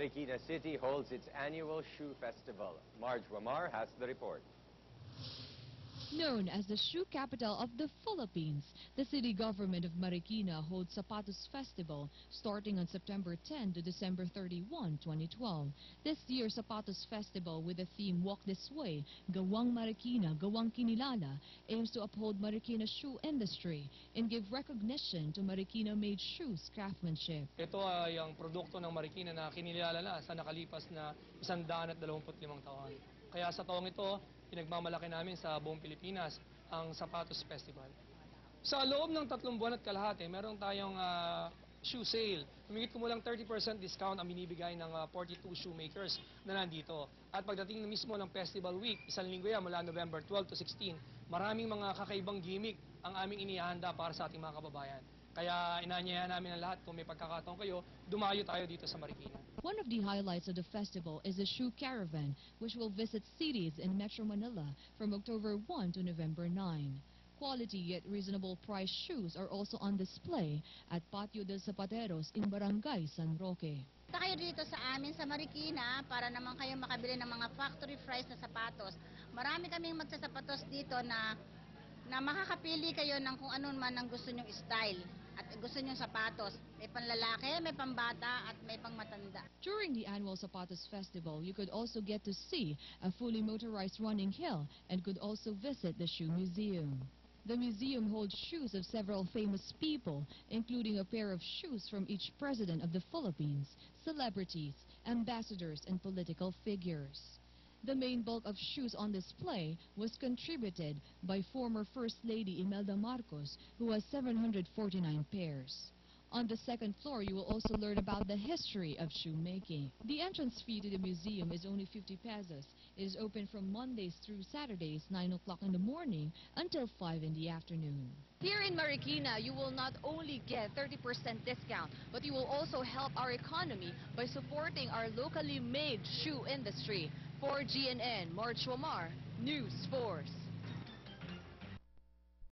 Marikina City holds its annual shoe festival. Marge Wamar has the report. Known as the shoe capital of the Philippines, the city government of Marikina holds Sapatos Festival starting on September 10 to December 31, 2012. This year's Sapatos Festival, with the theme Walk This Way, Gawang Marikina, Gawang Kinilala, aims to uphold Marikina's shoe industry and give recognition to Marikina-made shoes craftsmanship. Ito ay ang produkto ng Marikina na kinilala na sa nakalipas na 125 taon. Kaya sa taong ito, pinagmamalaki namin sa buong Pilipinas ang Sapatos Festival. Sa loob ng 3 buwan at kalahati, meron tayong shoe sale. Humigit kumulang 30% discount ang binibigay ng 42 shoemakers na nandito. At pagdating na mismo ng Festival Week, isang linggo yan mula November 12 to 16, maraming mga kakaibang gimmick ang aming inihahanda para sa ating mga kababayan. Kaya inaanyayahan namin ang lahat, kung may pagkakataon kayo, dumayo tayo dito sa Marikina. One of the highlights of the festival is the Shoe Caravan, which will visit cities in Metro Manila from October 1 to November 9. Quality yet reasonable price shoes are also on display at Patio de Zapateros in Barangay San Roque. Punta kayo dito sa amin sa Marikina para naman kayo makabili ng mga factory price na sapatos. Marami kaming magsasapatos dito na makakapili kayo ng kung ano man ang gusto nyong style at gusto nyong sapatos. May panlalaki, may pambata at may pangmatanda. During the annual Sapatos Festival, you could also get to see a fully motorized running hill and could also visit the Shoe Museum. The museum holds shoes of several famous people, including a pair of shoes from each president of the Philippines, celebrities, ambassadors, and political figures. The main bulk of shoes on display was contributed by former First Lady Imelda Marcos, who has 749 pairs. On the second floor, you will also learn about the history of shoemaking. The entrance fee to the museum is only 50 pesos. It is open from Mondays through Saturdays, 9 o'clock in the morning until 5 in the afternoon. Here in Marikina, you will not only get 30% discount, but you will also help our economy by supporting our locally made shoe industry. For GNN, Marge Wamar, News Force.